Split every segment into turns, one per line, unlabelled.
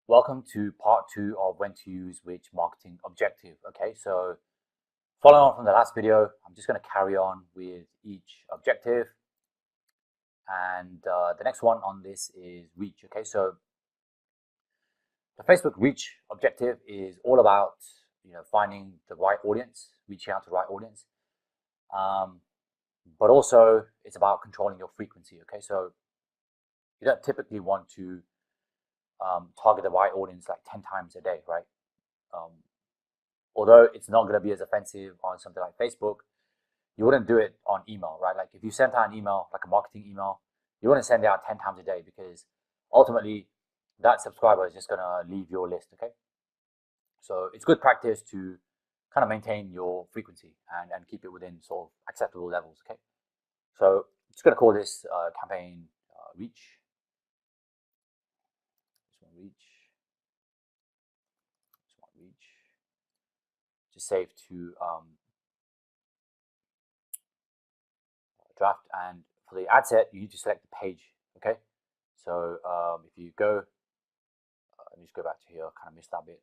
Welcome to part 2 of when to use which marketing objective. Okay, so following on from the last video, I'm just going to carry on with each objective. And the next one on this is reach. Okay, so the Facebook reach objective is all about finding the right audience, reaching out to the right audience. But also it's about controlling your frequency. Okay, so you don't typically want to target the right audience like 10 times a day, right? Although it's not going to be as offensive on something like Facebook, you wouldn't do it on email, right? Like if you sent out an email, like a marketing email, you wouldn't send it out 10 times a day because ultimately that subscriber is just going to leave your list, okay? So it's good practice to kind of maintain your frequency and keep it within sort of acceptable levels, okay? So I'm just going to call this campaign reach. This one reach. This one reach. Just save to draft, and for the ad set you need to select the page. Okay, so if you go let me just go back to here, I kind of missed that bit.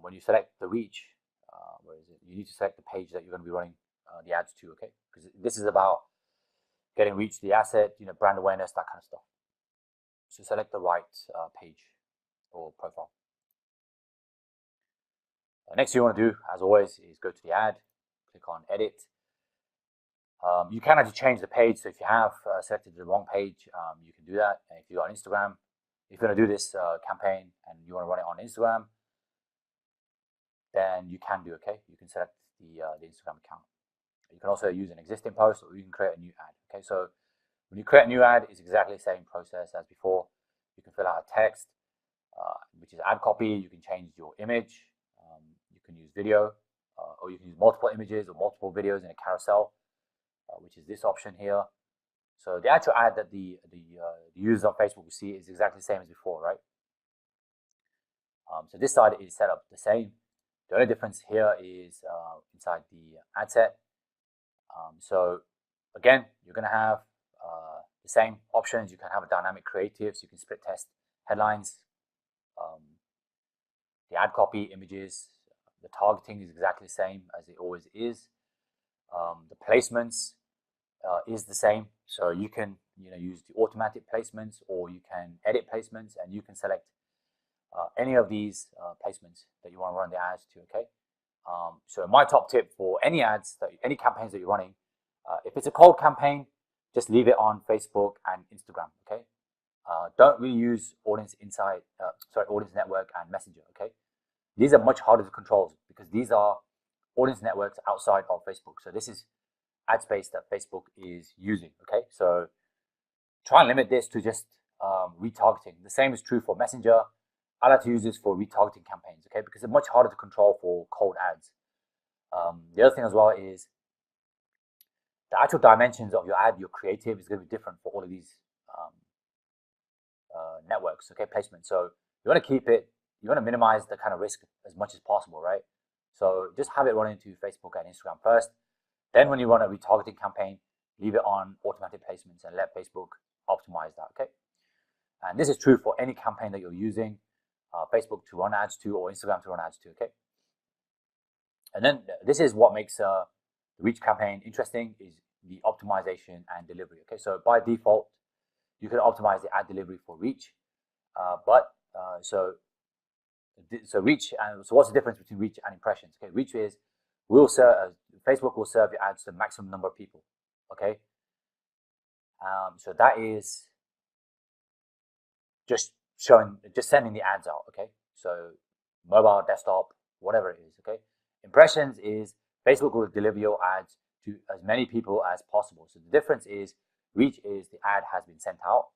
When you select the reach, where is it, you need to select the page that you're going to be running the ads to. Okay, because this is about getting reach to the asset, brand awareness, that kind of stuff. So select the right page or profile. Next thing you want to do, as always, is go to the ad, click on edit. You can actually change the page, so if you have selected the wrong page, you can do that. And if you're on Instagram, if you're going to do this campaign and you want to run it on Instagram, then you can do, okay? You can select the Instagram account. You can also use an existing post, or you can create a new ad, okay? So when you create a new ad, it's exactly the same process as before. You can fill out a text, which is ad copy. You can change your image. You can use video, or you can use multiple images or multiple videos in a carousel, which is this option here. So the actual ad that the users on Facebook will see is exactly the same as before, right? So this side is set up the same. The only difference here is inside the ad set. So again, you're going to have the same options. You can have a dynamic creative, so you can split test headlines, the ad copy, images. The targeting is exactly the same as it always is. The placements is the same, so you can use the automatic placements, or you can edit placements, and you can select any of these placements that you want to run the ads to. Okay, so my top tip for any ads, any campaigns that you're running, if it's a cold campaign, just leave it on Facebook and Instagram. Okay, don't really use audience network and Messenger. Okay, these are much harder to control because these are audience networks outside of Facebook. So this is ad space that Facebook is using. Okay, so try and limit this to just retargeting. The same is true for Messenger. I like to use this for retargeting campaigns, okay, because it's much harder to control for cold ads. The other thing as well is the actual dimensions of your ad, your creative, is going to be different for all of these networks, okay, placement. So you want to keep it, you want to minimize the kind of risk as much as possible, right? So just have it run into Facebook and Instagram first. Then when you run a retargeting campaign, leave it on automatic placements and let Facebook optimize that, okay? And this is true for any campaign that you're using Facebook to run ads to, or Instagram to run ads to, okay? And then this is what makes the reach campaign interesting, is the optimization and delivery, okay? So by default, you can optimize the ad delivery for reach, so reach, and so what's the difference between reach and impressions? Okay, reach is Facebook will serve your ads to the maximum number of people. Okay, so that is just sending the ads out. Okay, so mobile, desktop, whatever it is. Okay, impressions is Facebook will deliver your ads to as many people as possible. So the difference is reach is the ad has been sent out.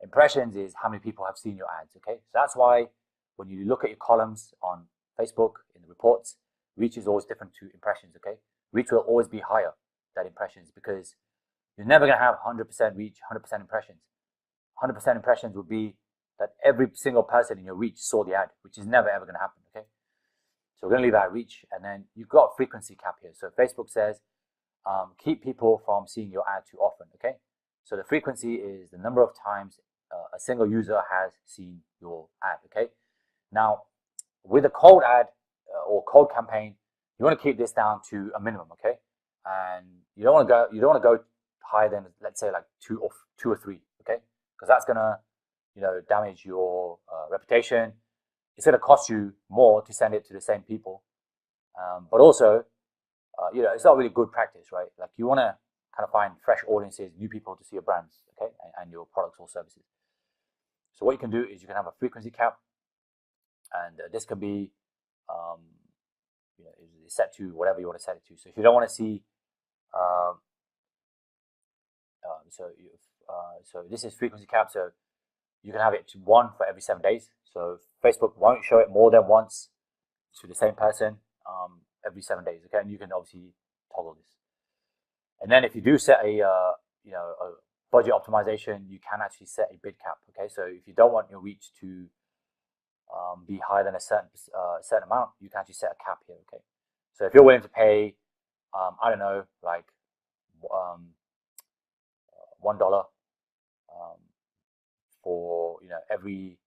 Impressions is how many people have seen your ads. Okay, so that's why when you look at your columns on Facebook in the reports, reach is always different to impressions. Okay, reach will always be higher than impressions because you're never going to have 100% reach, 100% impressions. 100% impressions would be that every single person in your reach saw the ad, which is never ever going to happen. Okay, so we're going to leave out reach, and then you've got a frequency cap here. So Facebook says keep people from seeing your ad too often. Okay, so the frequency is the number of times a single user has seen your ad. Okay, Now, with a cold ad or cold campaign, you want to keep this down to a minimum, okay? And you don't want to go higher than, let's say, like two or three, okay? Because that's gonna, damage your reputation. It's gonna cost you more to send it to the same people, but also, it's not really good practice, right? Like you want to kind of find fresh audiences, new people to see your brands, okay, and your products or services. So what you can do is you can have a frequency cap, and this can be, it's set to whatever you want to set it to. So if you don't want to see, so this is frequency cap. So you can have it to 1 for every 7 days. So Facebook won't show it more than once to the same person every 7 days. Okay, and you can obviously toggle this. And then if you do set a a budget optimization, you can actually set a bid cap. Okay, so if you don't want your reach to be higher than a certain amount, you can actually set a cap here. Okay, so if you're willing to pay, I don't know, like $1 for every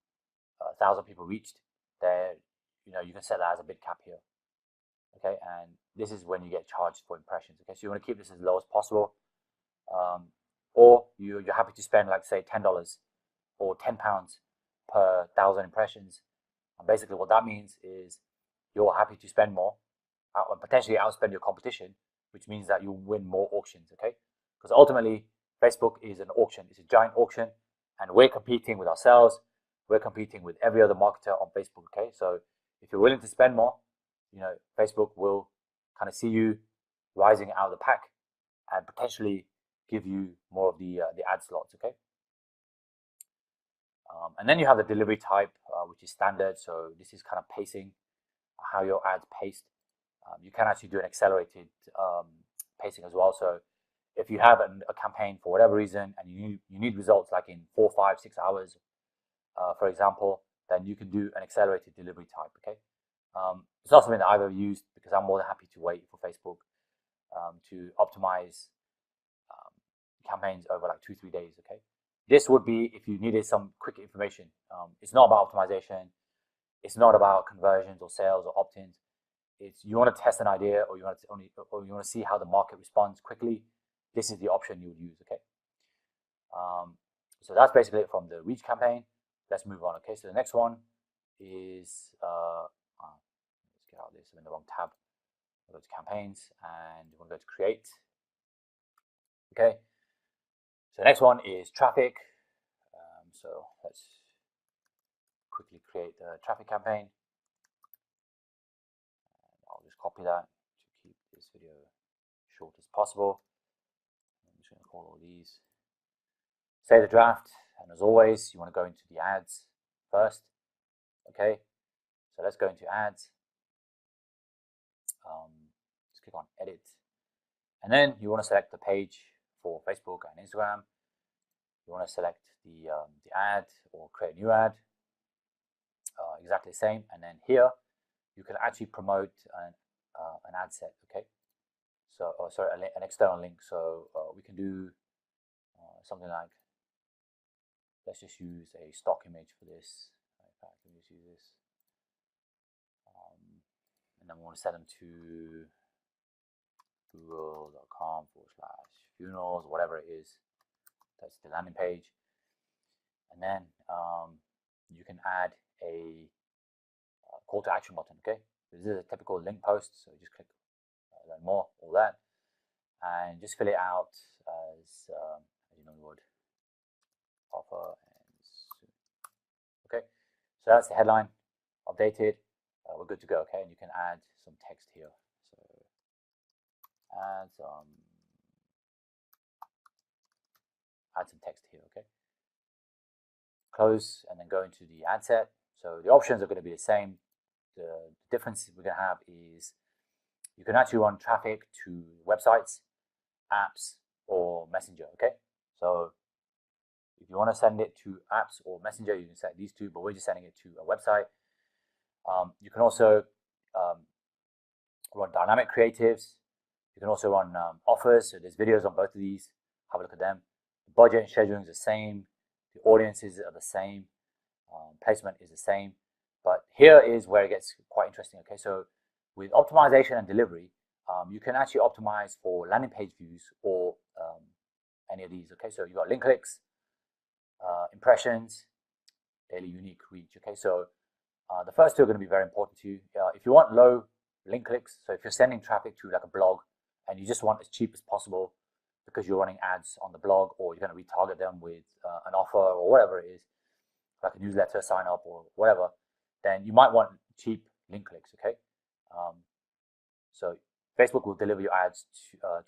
1,000 people reached, then you can set that as a bid cap here. Okay, and this is when you get charged for impressions. Okay, so you want to keep this as low as possible, or you're happy to spend, like, say, $10 or £10 per 1,000 impressions. And basically what that means is you're happy to spend more and potentially outspend your competition, which means that you win more auctions. Okay, because ultimately Facebook is an auction. It's a giant auction, and we're competing with ourselves. We're competing with every other marketer on Facebook. Okay, so if you're willing to spend more, Facebook will kind of see you rising out of the pack and potentially give you more of the ad slots. Okay, and then you have the delivery type, which is standard. So this is kind of pacing, how your ads paced. You can actually do an accelerated pacing as well. So if you have a campaign for whatever reason and you need results like in 4, 5, 6 hours, for example, then you can do an accelerated delivery type. Okay, it's not something that I've ever used because I'm more than happy to wait for Facebook to optimize campaigns over like 2-3 days. Okay, this would be if you needed some quick information. It's not about optimization. It's not about conversions or sales or opt-ins. It's you want to test an idea, or you want to see how the market responds quickly. This is the option you would use. Okay, so that's basically it from the reach campaign. Let's move on. Okay, so the next one is let's get out of this. I'm in the wrong tab. We'll go to campaigns, and we'll go to create. Okay, so the next one is traffic. So let's quickly create the traffic campaign. And I'll just copy that to keep this video short as possible. I'm just going to call all these. Save the draft, and as always, you want to go into the ads first. Okay, so let's go into ads. Just click on edit, and then you want to select the page for Facebook and Instagram. You want to select the ad or create a new ad, exactly the same. And then here you can actually promote an ad set. Okay, so an external link. So we can do something like, let's just use a stock image for this. In fact, let me just use this. And then we want to set them to google.com/funerals, whatever it is. That's the landing page. And then you can add a call to action button. Okay, this is a typical link post, so just click learn more, all that, and just fill it out as you know, would offer and soon. Okay, so that's the headline updated. We're good to go. Okay, and you can add some text here. So add some text here. Okay, close, and then go into the ad set. So the options are going to be the same. The difference we're going to have is you can actually run traffic to websites, apps, or Messenger. Okay, so if you want to send it to apps or Messenger, you can set these two, but we're just sending it to a website. You can also run dynamic creatives. You can also run offers. So there's videos on both of these. Have a look at them. The budget and scheduling is the same. The audiences are the same. Placement is the same. But here is where it gets quite interesting. Okay, so with optimization and delivery, you can actually optimize for landing page views or any of these. Okay, so you've got link clicks, impressions, daily unique reach. Okay, so the first two are going to be very important to you. If you want low link clicks, so if you're sending traffic to like a blog and you just want as cheap as possible because you're running ads on the blog, or you're going to retarget them with an offer or whatever it is, like a newsletter sign up or whatever, then you might want cheap link clicks. Okay, so Facebook will deliver your ads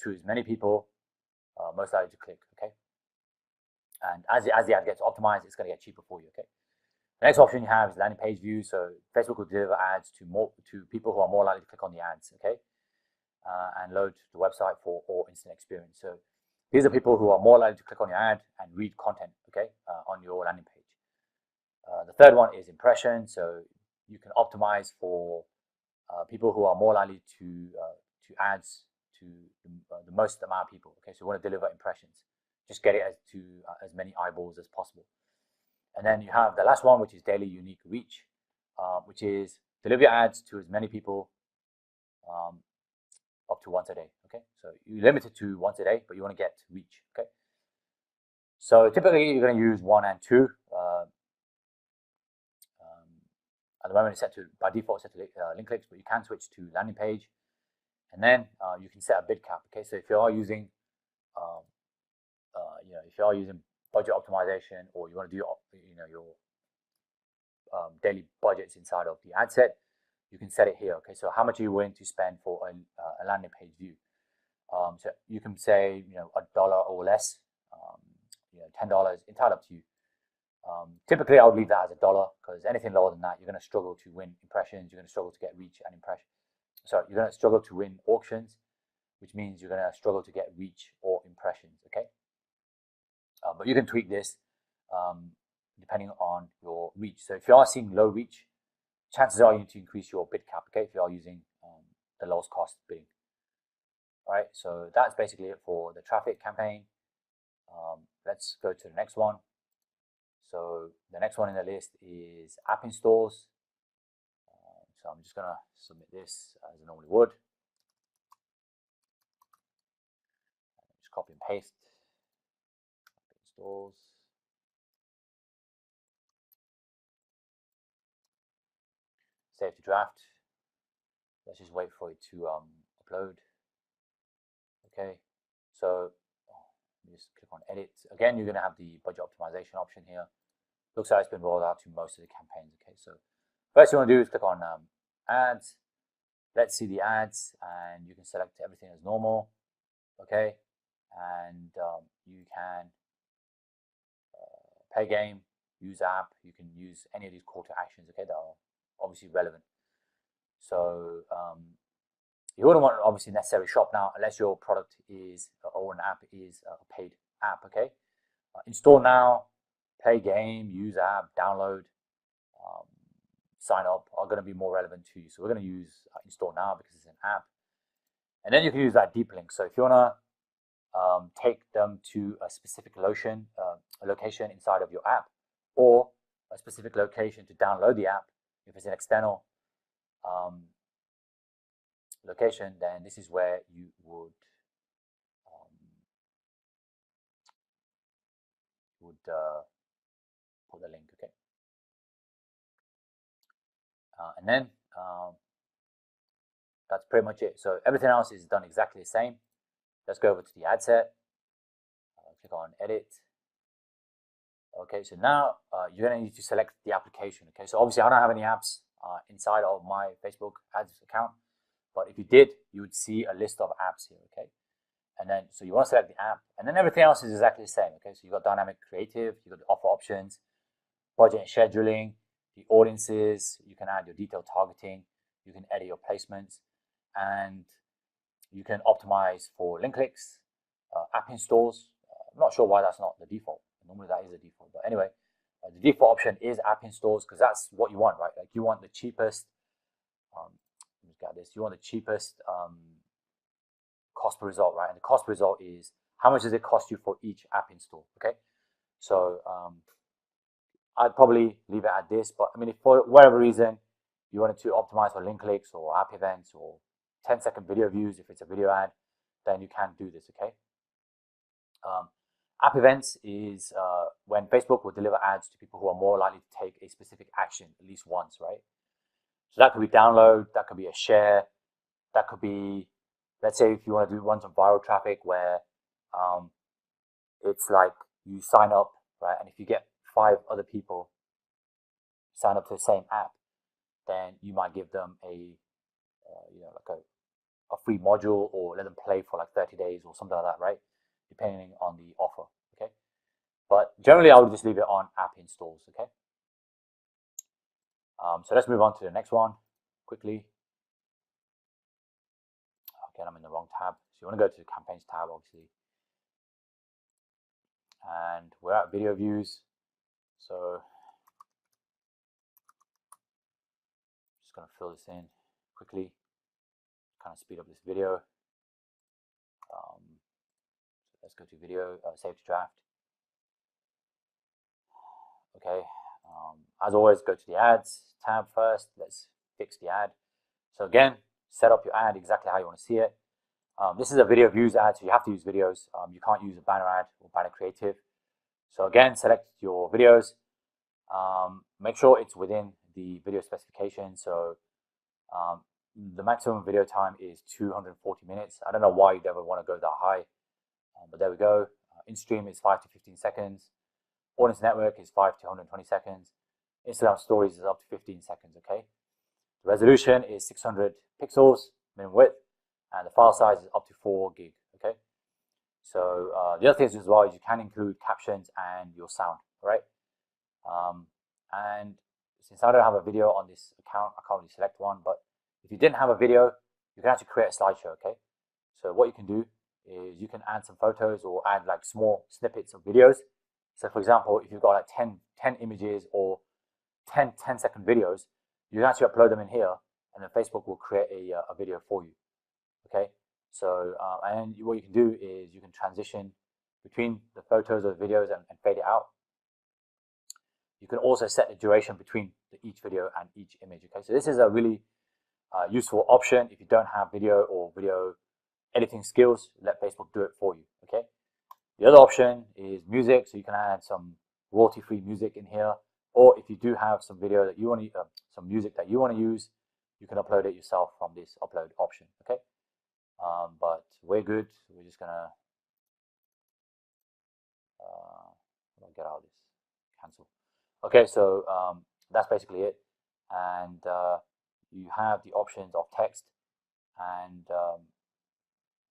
to as many people most likely to click. Okay, and as the ad gets optimized, it's going to get cheaper for you. Okay, the next option you have is landing page views. So Facebook will deliver ads to people who are more likely to click on the ads. Okay, and load the website for all instant experience. So these are people who are more likely to click on your ad and read content. Okay, on your landing page. The third one is impressions. So you can optimize for people who are more likely to ads to the most amount of people. Okay, so you want to deliver impressions. Just get it to as many eyeballs as possible. And then you have the last one, which is daily unique reach, which is deliver your ads to as many people up to once a day. Okay, so you limit it to once a day, but you want to get reach. Okay, so typically you're going to use 1 and 2. At the moment, it's set to by default set to link clicks, but you can switch to landing page, and then you can set a bid cap. Okay, so if you are using if you are using budget optimization, or you want to do your daily budgets inside of the ad set, you can set it here. Okay, so how much are you willing to spend for a landing page view? So you can say $1 or less, $10, entirely up to you. Typically, I would leave that as $1, because anything lower than that, you're going to struggle to win impressions. You're going to struggle to get reach and impression. Sorry, you're going to struggle to win auctions, which means you're going to struggle to get reach or impressions. Okay, but you can tweak this depending on your reach. So if you are seeing low reach, chances are you need to increase your bid cap. Okay, if you are using the lowest cost bidding. All right, so that's basically it for the traffic campaign. Let's go to the next one. So the next one in the list is app installs. So I'm just going to submit this as I normally would. Just copy and paste. App installs. Save to draft. Let's just wait for it to upload. Okay, so just click on edit. Again, you're going to have the budget optimization option here. Looks like it's been rolled out to most of the campaigns. Okay, so first you want to do is click on ads. Let's see the ads, and you can select everything as normal. Okay, and you can play game, use app. You can use any of these call to actions. Okay, that are obviously relevant. So you wouldn't want to obviously necessarily shop now unless your product is or an app is a paid app. Okay, install now, play game, use app, download, sign up are going to be more relevant to you. So we're going to use install now because it's an app, and then you can use that deep link. So if you want to take them to a specific location inside of your app, or a specific location to download the app, if it's an external location, then this is where you would put the link. Okay, and then that's pretty much it. So everything else is done exactly the same. Let's go over to the ad set. Click on edit. Okay, so now you're going to need to select the application. Okay, so obviously I don't have any apps inside of my Facebook ads account, but if you did, you would see a list of apps here. Okay, and then so you want to select the app, and then everything else is exactly the same. Okay, so you've got dynamic creative, you've got the offer options, budget and scheduling, the audiences, you can add your detailed targeting, you can edit your placements, and you can optimize for link clicks, app installs. I'm not sure why that's not the default. Normally that is the default, but anyway, the default option is app installs because that's what you want, right? Like you want the cheapest. Let's get this. You want the cheapest cost per result, right? And the cost per result is how much does it cost you for each app install? Okay, so I'd probably leave it at this, but I mean, if for whatever reason you wanted to optimize for link clicks or app events or 10-second video views if it's a video ad, then you can do this, okay? App events is when Facebook will deliver ads to people who are more likely to take a specific action at least once, right? So that could be download, that could be a share, that could be, let's say if you want to run some viral traffic where it's like you sign up, right? And if you get 5 other people sign up to the same app, then you might give them a like a free module, or let them play for like 30 days or something like that, right? Depending on the offer, okay? But generally, I would just leave it on app installs, okay? So let's move on to the next one quickly. Again, I'm in the wrong tab. So you want to go to the campaigns tab, obviously. And we're at video views. So just going to fill this in quickly, kind of speed up this video. Let's go to video, save to draft. Okay, as always, go to the ads tab first. Let's fix the ad. So again, set up your ad exactly how you want to see it. This is a video views ad, so you have to use videos. You can't use a banner ad or banner creative. So again, select your videos. Make sure it's within the video specification. So the maximum video time is 240 minutes. I don't know why you'd ever want to go that high, but there we go. In-stream is 5 to 15 seconds. Audience network is 5 to 120 seconds. Instagram stories is up to 15 seconds, okay? The resolution is 600 pixels, minimum width, and the file size is up to 4 gig, okay? So the other things as well is you can include captions and your sound, right? And since I don't have a video on this account, I can't really select one, but if you didn't have a video, you can actually create a slideshow, okay? So what you can do is you can add some photos or add like small snippets of videos. So for example, if you've got like 10 images or 10 10-second videos, you can actually upload them in here, and then Facebook will create a video for you, okay? So, and what you can do is you can transition between the photos or the videos and fade it out. You can also set the duration between each video and each image, okay? So this is a really useful option if you don't have video or video editing skills. Let Facebook do it for you, okay? The other option is music, so you can add some royalty-free music in here, or if you do have some video that you want to, some music that you want to use, you can upload it yourself from this upload option, okay? But we're good. We're just gonna get out of this, cancel. Okay, so that's basically it, and you have the options of text, and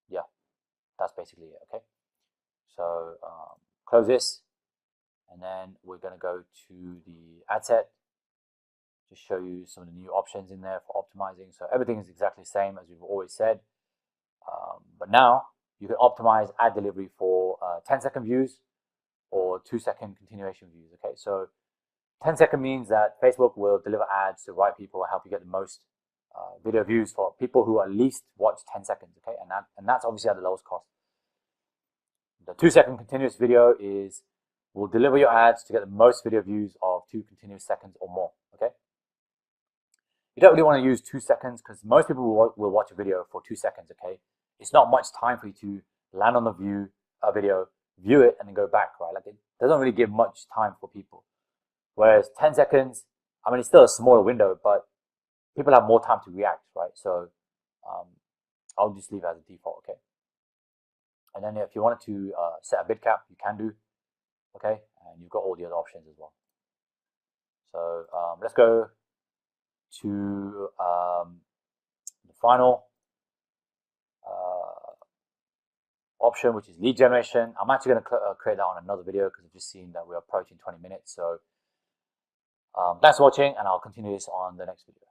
yeah, that's basically it. Okay, so close this, and then we're going to go to the ad set to show you some of the new options in there for optimizing. So everything is exactly the same as we've always said, but now you can optimize ad delivery for 10-second views or 2-second continuation views. Okay, so 10-second means that Facebook will deliver ads to the right people and help you get the most video views for people who at least watch 10 seconds. Okay, and that's obviously at the lowest cost. The 2-second continuous video will deliver your ads to get the most video views of 2 continuous seconds or more. Okay, you don't really want to use 2 seconds because most people will watch a video for 2 seconds. Okay, it's not much time for you to land on the video, view it, and then go back. Right, like it doesn't really give much time for people. Whereas 10 seconds, I mean, it's still a smaller window, but people have more time to react, right? So I'll just leave it as a default, okay? And then if you wanted to set a bid cap, you can do, okay? And you've got all the other options as well. So let's go to the final option, which is lead generation. I'm actually going to create that on another video because I've just seen that we're approaching 20 minutes. So thanks for watching, and I'll continue this on the next video.